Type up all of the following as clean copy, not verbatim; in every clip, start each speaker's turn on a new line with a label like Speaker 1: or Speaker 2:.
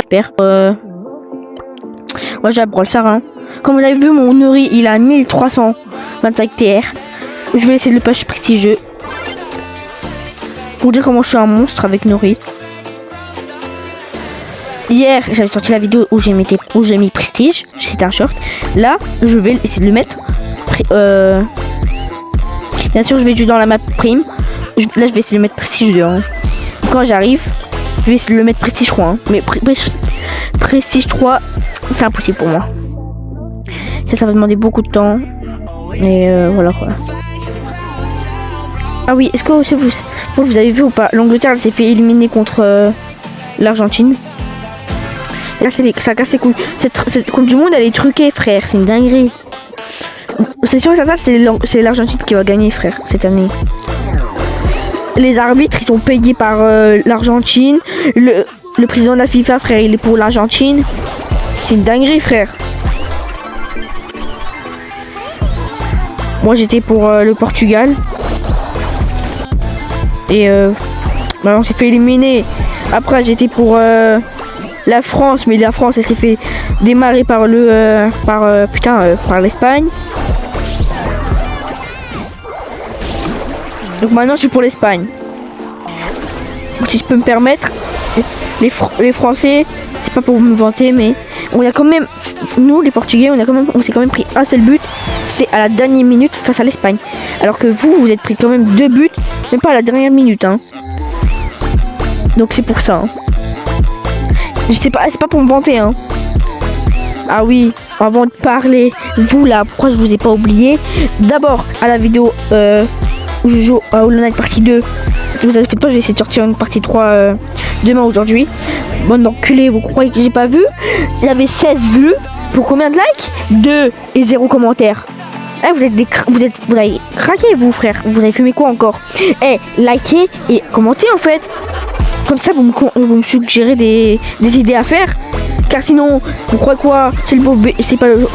Speaker 1: Super. Moi j'ai Brawl Stars, hein. Comme vous avez vu, mon Nuri il a 1325 TR. Je vais essayer de le push prestigieux. Pour dire comment je suis un monstre avec Nuri. Hier j'avais sorti la vidéo où j'ai mis prestige. C'était un short. Là je vais essayer de le mettre. Bien sûr je vais jouer dans la map prime. Là je vais essayer de le mettre prestige 2. Hein. Quand j'arrive, je vais essayer de le mettre prestige 3. Hein. Mais prestige 3, c'est impossible pour moi. Ça va demander beaucoup de temps. Et voilà quoi. Ah oui, est-ce que vous avez vu ou pas, l'Angleterre s'est fait éliminer contre l'Argentine. Là ça casse les couilles. Cette coupe du monde elle est truquée frère, c'est une dinguerie. C'est sûr et certain, c'est l'Argentine qui va gagner frère cette année. Les arbitres ils sont payés par l'Argentine. Le président de la FIFA frère il est pour l'Argentine. C'est une dinguerie frère. Moi j'étais pour le Portugal. Et bah, on s'est fait éliminer. Après j'étais pour la France, mais la France elle s'est fait démarrer par par l'Espagne. Donc maintenant je suis pour l'Espagne. Si je peux me permettre, les Français, c'est pas pour me vanter, mais on a quand même, nous les Portugais, on s'est quand même pris un seul but, c'est à la dernière minute face à l'Espagne. Alors que vous êtes pris quand même 2 buts, même pas à la dernière minute. Hein. Donc c'est pour ça. Hein. Je sais pas, c'est pas pour me vanter. Hein. Ah oui, avant de parler, vous là, pourquoi je vous ai pas oublié? D'abord à la vidéo où je joue à Hollow Knight partie 2. Vous avez fait pas, je vais essayer de sortir une partie 3 demain aujourd'hui. Bon enculé, vous croyez que j'ai pas vu? Il y avait 16 vues. Pour combien de likes? 2 et 0 commentaires. Eh, vous avez craqué vous frère. Vous avez fumé quoi encore? Eh, likez et commentez en fait. Comme ça vous me suggérez des idées à faire. Car sinon, vous croyez quoi? C'est pas le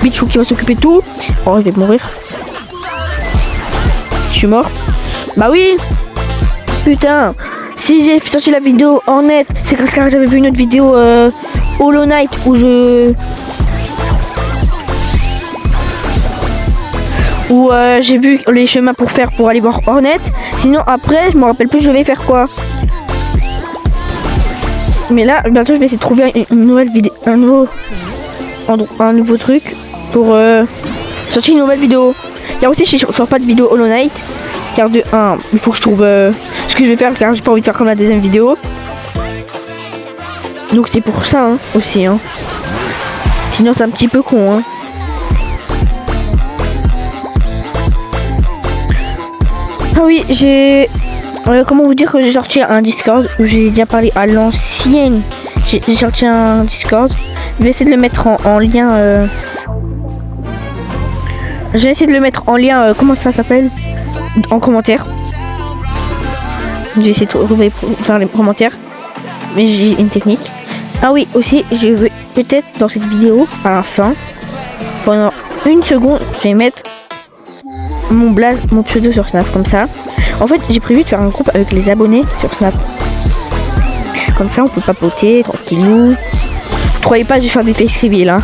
Speaker 1: Bichou qui va s'occuper de tout. Oh, je vais mourir. Je suis mort. Bah oui. Putain. Si j'ai sorti la vidéo en net, c'est grâce que j'avais vu une autre vidéo Hollow Knight où j'ai vu les chemins pour aller voir Hornet. Sinon après je me rappelle plus je vais faire quoi. Mais là bientôt je vais essayer de trouver une nouvelle vidéo, un nouveau truc pour sortir une nouvelle vidéo. Car aussi je sors pas de vidéo Hollow Knight. Car de 1 il faut que je trouve ce que je vais faire car j'ai pas envie de faire comme la deuxième vidéo. Donc c'est pour ça hein, aussi hein. Sinon c'est un petit peu con hein. Ah oui, j'ai... comment vous dire que j'ai sorti un Discord où j'ai déjà parlé à l'ancienne. J'ai sorti un Discord. Je vais essayer de le mettre en lien. Je vais essayer de le mettre en lien. Comment ça s'appelle? En commentaire. Je vais essayer de trouver pour faire les commentaires. Mais j'ai une technique. Ah oui, aussi, je vais peut-être dans cette vidéo, à la fin, pendant 1 seconde, je vais mettre mon pseudo sur Snap comme ça. En fait j'ai prévu de faire un groupe avec les abonnés sur Snap. Comme ça on peut papoter tranquillou. Croyez pas je vais faire des faits civils hein.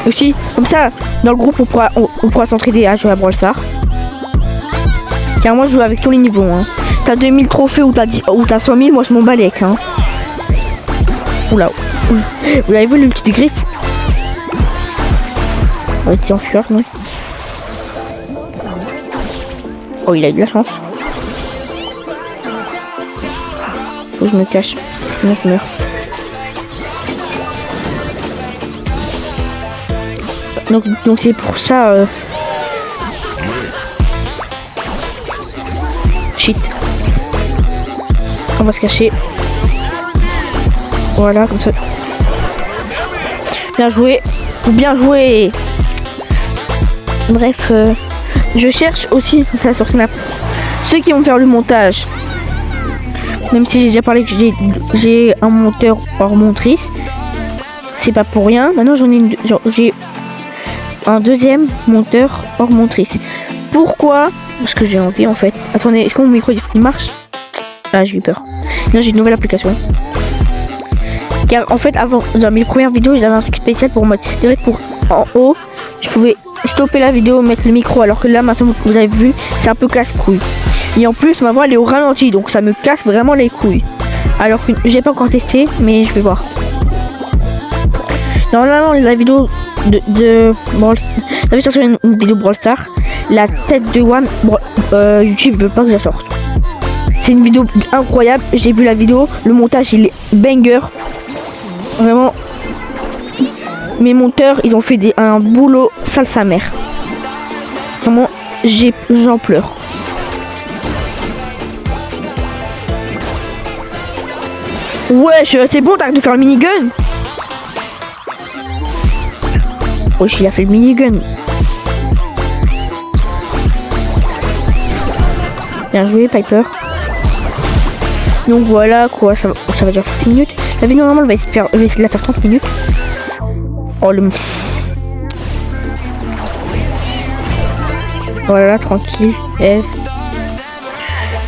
Speaker 1: Aussi comme ça dans le groupe on pourra s'entraider à jouer à Brawl Stars. Car moi je joue avec tous les niveaux hein. T'as 2000 trophées ou t'as 100 000, moi je m'en balèque hein. Oula. Vous avez vu le petit griffe? On était en fuir, non? Oh, il a eu de la chance. Faut que je me cache, sinon je meurs. Donc c'est pour ça. Shit. On va se cacher. Voilà, comme ça. Bien joué. Bien joué. Bref, je cherche aussi ça sur Snap. Ceux qui vont faire le montage. Même si j'ai déjà parlé que j'ai un monteur hors montrice. C'est pas pour rien. Maintenant j'ai un deuxième monteur hors montrice. Pourquoi? Parce que j'ai envie en fait. Attendez, est-ce que mon micro il marche? Ah j'ai eu peur. Non, j'ai une nouvelle application. Car en fait, avant, dans mes premières vidéos, j'avais un truc spécial pour mode direct pour en haut. Je pouvais stopper la vidéo, mettre le micro, alors que là, maintenant, vous avez vu, c'est un peu casse-couille. Et en plus, ma voix, elle est au ralenti, donc ça me casse vraiment les couilles. Alors que j'ai pas encore testé, mais je vais voir. Normalement, la vidéo de Brawl, j'avais sorti une vidéo Brawl Stars. La tête de One, YouTube veut pas que je la sorte. C'est une vidéo incroyable. J'ai vu la vidéo, le montage il est banger. Vraiment. Mes monteurs, ils ont fait un boulot sale sa mère. Vraiment, j'en pleure. Wesh, c'est bon, t'arrêtes de faire le minigun. Wesh, il a fait le minigun. Bien joué, Piper. Donc voilà quoi, ça va déjà faire 6 minutes. La vidéo normale, je vais essayer de la faire 30 minutes. Oh le... Voilà, tranquille. Yes.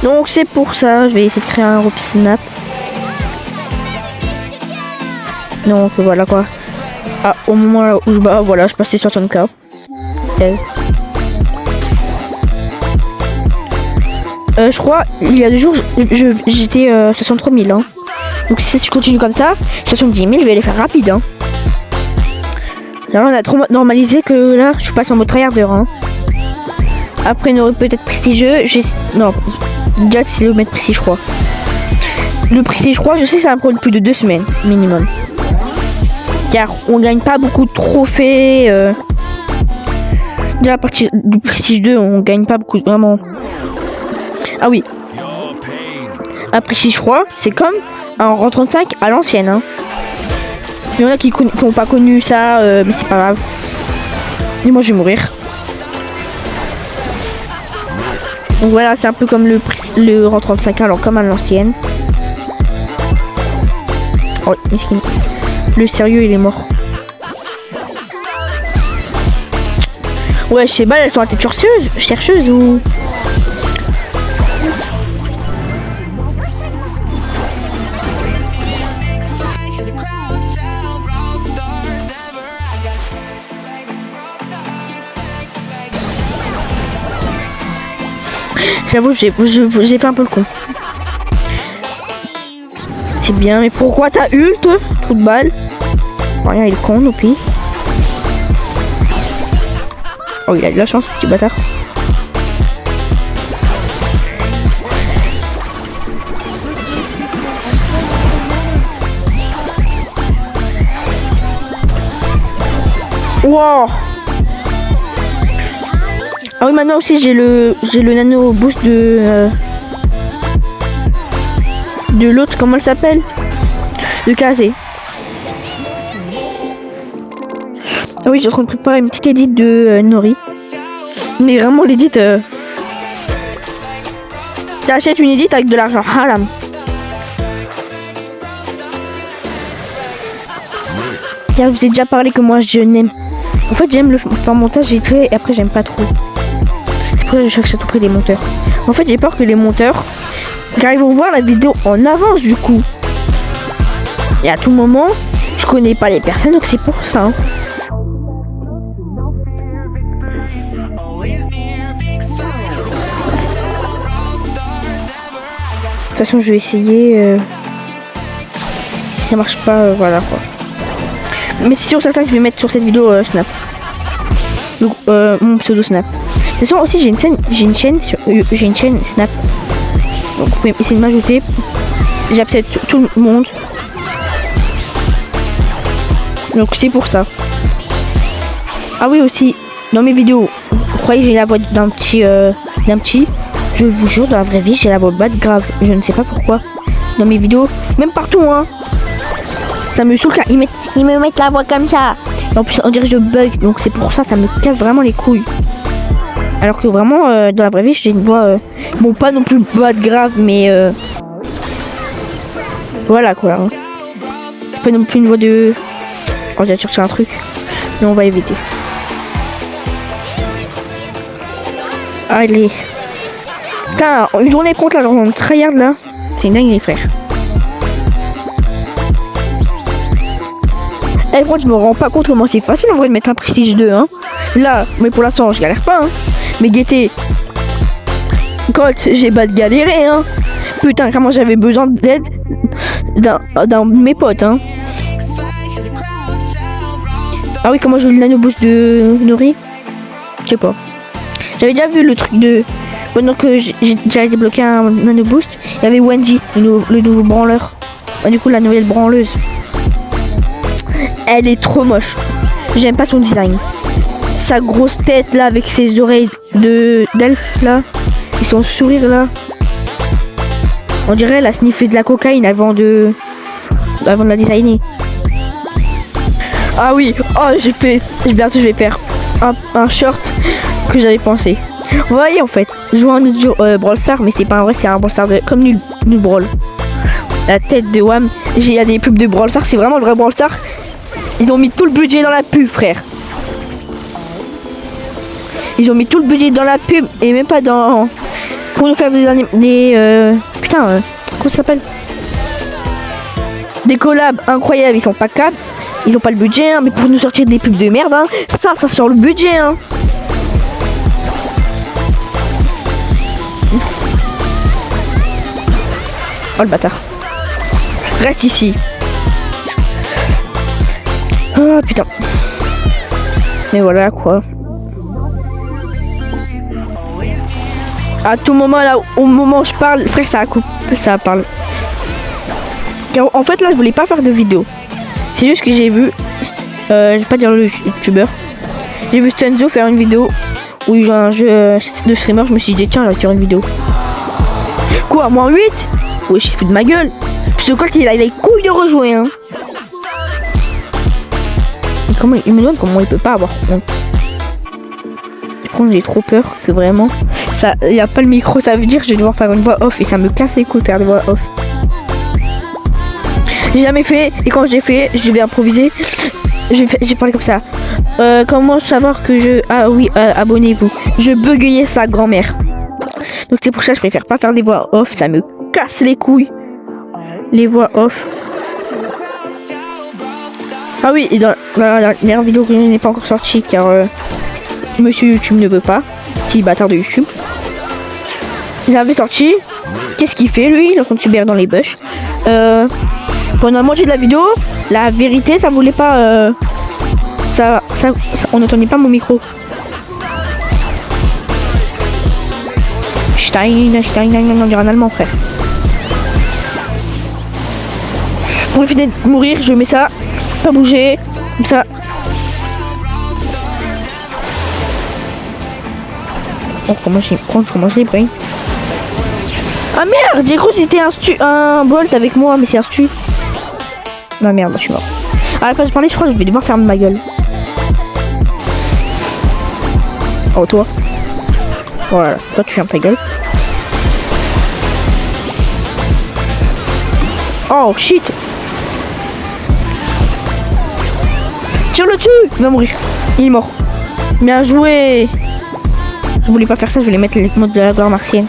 Speaker 1: Donc c'est pour ça, je vais essayer de créer un repli snap. Donc voilà quoi. Ah, au moment là où voilà, je passais 60k. Yes. Je crois, il y a 2 jours, j'étais 63 000. Hein. Donc si je continue comme ça, 70 000, je vais les faire rapide. Hein. Là, on a trop normalisé que là, je passe en mode tryharder. Hein. Après, on aurait peut-être prestigieux. Non, déjà, c'est le mettre prestige, je crois. Le prestige, je crois, je sais que ça va prendre plus de 2 semaines minimum. Car on gagne pas beaucoup de trophées. Déjà, à partir du prestige 2, on gagne pas beaucoup, vraiment. Ah oui. Après, si je crois, c'est comme un rang 35 à l'ancienne. Hein. Il y en a qui n'ont pas connu ça, mais c'est pas grave. Et moi, je vais mourir. Donc voilà, c'est un peu comme le rang 35 alors comme à l'ancienne. Oh, mesquine. Le sérieux, il est mort. Ouais, je sais pas, elles sont à tête chercheuse ou... J'avoue, j'ai fait un peu le con. C'est bien, mais pourquoi t'as ult? Trou de balle. Rien, il est con, non plus. Oh, il a de la chance, petit bâtard. Wow. Ah oui, maintenant aussi j'ai le nano boost de l'autre, comment elle s'appelle? De Kazé. Ah oui, je suis en train de préparer une petite édite de Nori. Mais vraiment l'édite... T'achètes une édite avec de l'argent haram. Car je vous ai déjà parlé que moi je n'aime... En fait j'aime le faire montage vite fait et après j'aime pas trop. C'est pour ça que je cherche à tout prix des monteurs. En fait j'ai peur que les monteurs... Car ils vont voir la vidéo en avance du coup. Et à tout moment, je connais pas les personnes donc c'est pour ça. Hein. De toute façon, je vais essayer. Si ça marche pas, voilà quoi. Mais c'est sûr certain que je vais mettre sur cette vidéo Snap. Donc, mon pseudo Snap. De toute façon aussi j'ai une chaîne Snap. Donc vous pouvez essayer de m'ajouter. J'accepte tout le monde. Donc c'est pour ça. Ah oui aussi, dans mes vidéos, vous croyez que j'ai la voix d'un petit. Je vous jure, dans la vraie vie, j'ai la voix basse grave. Je ne sais pas pourquoi. Dans mes vidéos, même partout, hein. Ça me saoule car ils me mettent la voix comme ça. Et en plus, on dirait que je bug. Donc c'est pour ça, ça me casse vraiment les couilles. Alors que vraiment, dans la vraie vie, j'ai une voix... bon, pas non plus basse grave, mais... voilà, quoi. Hein. C'est pas non plus une voix de... Oh, j'ai cherché un truc. Mais on va éviter. Allez. Putain, une journée contre là, genre on tryhard là. C'est une dinguerie, frère. Eh, moi, je me rends pas compte comment c'est facile en vrai de mettre un prestige 2, hein. Là, mais pour l'instant, je galère pas, hein. Mais Gaieté, Colt, j'ai pas de galérer, hein. Putain, comment j'avais besoin d'aide d'un de mes potes, hein. Ah oui, comment j'ai eu le nano boost de Nori? Je sais pas. J'avais déjà vu le truc de... Pendant que j'allais débloquer un nano boost, il y avait Wendy, le nouveau branleur. Ah, du coup, la nouvelle branleuse. Elle est trop moche. J'aime pas son design. Sa grosse tête là avec ses oreilles d'elfe là. Et son sourire là. On dirait elle a sniffé de la cocaïne avant de la designer. Ah oui, oh bientôt je vais faire un short que j'avais pensé. Vous voyez en fait, je joue un autre Brawl Stars, mais c'est pas un vrai, c'est un Brawl Stars comme nul Brawl. La tête de Wham, il y a des pubs de Brawl Stars, c'est vraiment le vrai Brawl Stars. Ils ont mis tout le budget dans la pub, frère. Ils ont mis tout le budget dans la pub et même pas dans... Pour nous faire putain, comment ça s'appelle? Des collabs incroyables, ils sont pas capables. Ils ont pas le budget, hein, mais pour nous sortir des pubs de merde, hein, ça sort le budget, hein. Oh le bâtard. Reste ici. Oh putain. Mais voilà quoi. À tout moment là, au moment où je parle, frère, ça coupe, ça parle. Car en fait là, je voulais pas faire de vidéo. C'est juste que j'ai vu, je vais pas dire le youtubeur. J'ai vu Stenzo faire une vidéo où il joue à un jeu de streamer. Je me suis dit tiens, je vais faire une vidéo. Quoi, moins 8? Ouais, je fais de ma gueule. Ce Colt il a les couilles de rejouer, hein. Et comment il me demande comment il peut pas avoir honte. J'ai trop peur que vraiment ça, il y a pas le micro, ça veut dire que je vais devoir faire une voix off et ça me casse les couilles de faire des voix off. J'ai jamais fait et quand j'ai fait, je vais improviser. J'ai parlé comme ça. Comment savoir que je... Ah oui, abonnez-vous. Je bugayais sa grand-mère. Donc c'est pour ça que je préfère pas faire des voix off, ça me casse les couilles. Les voix off. Ah oui, et dans la dernière vidéo que je n'ai pas encore sortie car Monsieur YouTube ne veut pas. Petit bâtard de YouTube. J'avais sorti. Qu'est-ce qu'il fait lui? Il est youtubeur dans les bush. Pendant la moitié de la vidéo, la vérité, ça voulait pas. On n'entendait pas mon micro. Stein, on dirait un allemand, frère. Pour éviter de mourir, je mets ça. Pas bouger. Comme ça. Oh, comment j'ai pris? Ah merde, j'ai cru que c'était un Bolt avec moi, mais c'est un stu. Ah merde, je suis mort. À la place de parler, je crois que je vais devoir fermer ma gueule. Oh, toi. Voilà, toi tu fermes ta gueule. Oh shit. Tire-le dessus. Il va mourir. Il est mort. Bien joué. Je voulais pas faire ça, je voulais mettre les modes de la gloire martienne.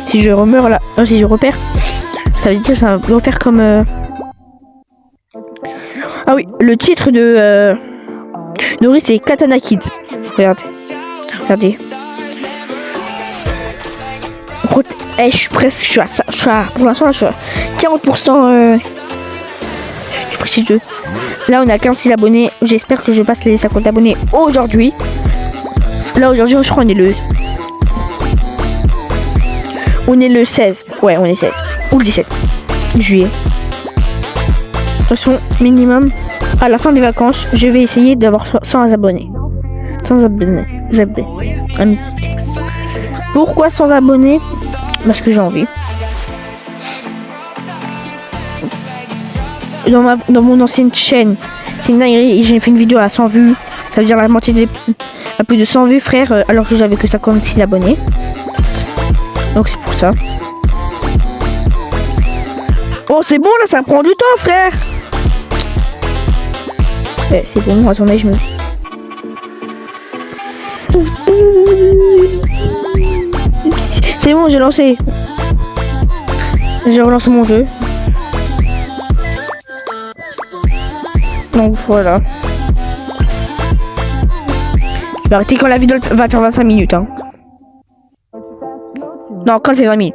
Speaker 1: Si je remeurs là, si je repère, ça veut dire que ça va refaire comme... Ah oui, le titre de Nori c'est Katana Kid. Regardez. Je suis presque, pour l'instant je suis à 40%. Je suis presque 2. Là on a 46 abonnés. J'espère que je passe les 50 abonnés aujourd'hui. Là aujourd'hui je crois on est le 16. Ouais, on est 16. Ou le 17 juillet. De toute façon, minimum, à la fin des vacances, je vais essayer d'avoir 100 abonnés. 100 abonnés. Pourquoi 100 abonnés? Parce que j'ai envie. Dans mon ancienne chaîne, c'est une dinguerie, j'ai fait une vidéo à 100 vues. Ça veut dire la moitié à plus de 100 vues, frère, alors que j'avais que 56 abonnés. Donc c'est pour ça. Oh c'est bon là, ça prend du temps frère. C'est bon, attendez, je me... C'est bon, j'ai lancé. J'ai relancé mon jeu. Donc voilà. Je vais arrêter quand la vidéo va faire 25 minutes. Hein. Non, quand elle fait 20 minutes.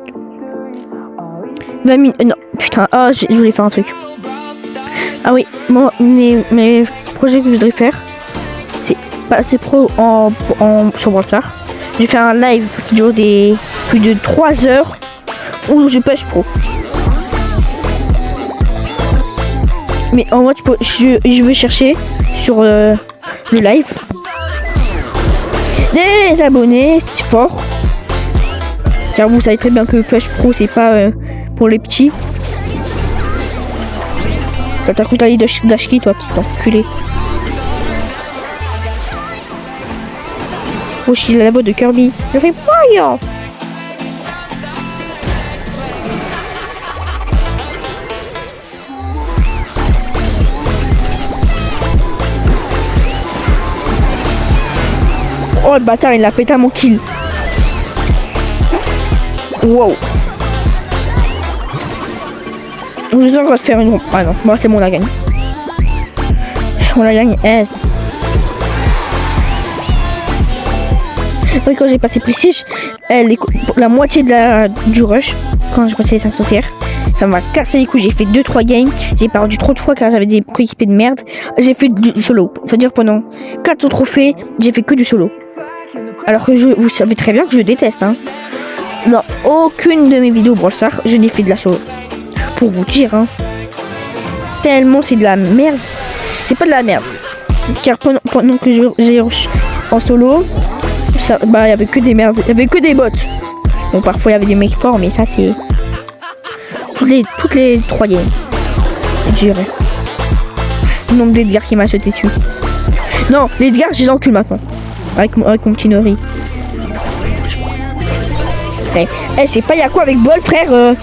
Speaker 1: 20 minutes. Non, putain. Oh, je voulais faire un truc. Ah oui, moi, mes projets que je voudrais faire, c'est passer pro sur Brawl Stars. J'ai fait un live qui dure plus de 3 heures où je pêche pro. Mais en mode, je veux chercher sur le live des abonnés forts. Car vous savez très bien que pêche pro, c'est pas pour les petits. T'as cru t'aller d'Ashki, toi, petit enculé. Oh, je suis la voix de Kirby. Je fais pas. Oh, le bâtard, il a pété à mon kill. Wow. Je sens qu'on va se faire une... Ah non, moi c'est bon, on la gagne. On la gagne. Oui, quand j'ai passé Prestige, la moitié du rush, quand j'ai passé les 5 sautières, ça m'a cassé les couilles. J'ai fait 2-3 games, j'ai perdu trop de fois car j'avais des coéquipiers de merde. J'ai fait du solo, c'est-à-dire pendant 400 trophées, j'ai fait que du solo. Alors que vous savez très bien que je déteste. Hein. Dans aucune de mes vidéos Brawl Stars, je n'ai fait de la solo. Pour vous dire, hein. Tellement c'est de la merde. C'est pas de la merde. Car pendant que j'ai en solo, il y avait que des merdes, il y avait que des bots. Bon, parfois il y avait des mecs forts, mais ça c'est toutes les 3 games, je dirais. Le nombre d'Edgar qui m'a sauté dessus. Non, l'Edgar, j'ai l'encule maintenant. Avec mon petit Nori. Je sais pas, il y a quoi avec Bol, frère.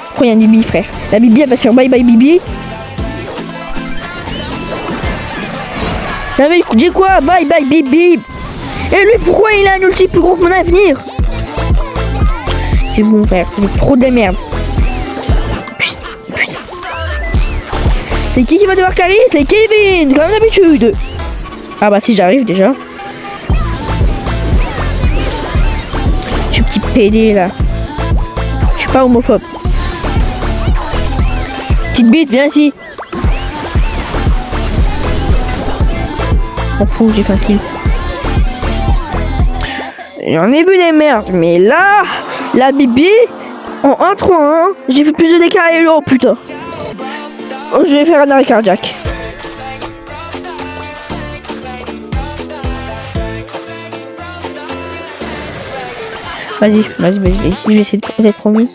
Speaker 1: Pourquoi il y a une Bibi, frère? La Bibi, elle va se faire bye bye Bibi. J'ai quoi? Bye bye Bibi. Et lui, pourquoi il a un ulti plus gros que mon avenir? C'est bon, frère, c'est trop de merde. Putain. C'est qui va devoir carry? C'est Kevin, comme d'habitude. Ah bah si j'arrive déjà. Je suis petit PD là. Je suis pas homophobe. Petite bite, viens ici. M'en fous, j'ai fait un kill. J'en ai vu des merdes, mais là, la Bibi, en 1-3-1, j'ai fait plus de dégâts et oh putain. Oh, je vais faire un arrêt cardiaque. Vas-y, je vais essayer d'être promis.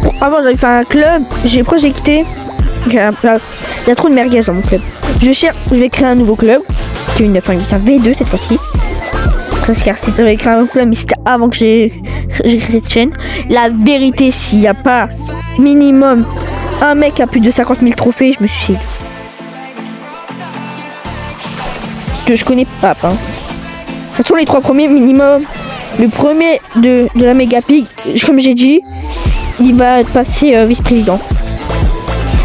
Speaker 1: Bon, avant j'avais fait un club, j'ai quitté. Il y a trop de merguez dans mon club. Je vais créer un nouveau club. Qui est un V2 cette fois-ci. Ça c'est car j'avais créé un club, mais c'était avant que j'ai créé cette chaîne. La vérité, s'il n'y a pas minimum un mec à plus de 50 000 trophées, je me suicide. Que je connais pas, hein. Ce sont les 3 premiers minimum. Le premier de la méga pig, comme j'ai dit, il va passer vice-président.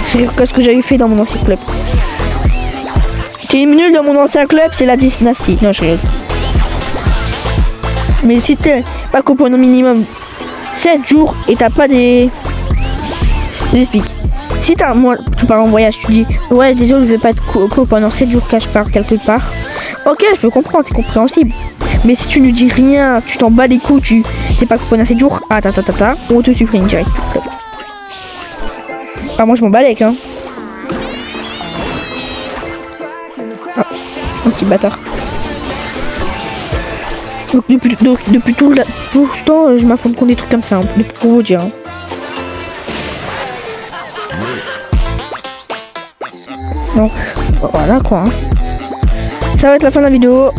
Speaker 1: C'est ce que j'avais fait dans mon ancien club. J'ai nul dans mon ancien club, c'est la dynastie. Non, je rigole. Mais si t'es pas qu'au pendant minimum 7 jours et t'as pas des... Je t'explique. Si tu pars en voyage, tu dis ouais désolé, je vais pas être co pendant 7 jours car je pars quelque part. Ok, je peux comprendre, c'est compréhensible. Mais si tu ne dis rien, tu t'en bats les coups, tu t'es pas co pendant 7 jours, on te supprime direct. Ah, moi je m'en bats les hein. Ah, un petit bâtard. Donc depuis tout ce temps, je m'informe qu'on des trucs comme ça, hein, pour vous dire. Hein. Donc voilà quoi. Hein. Ça va être la fin de la vidéo.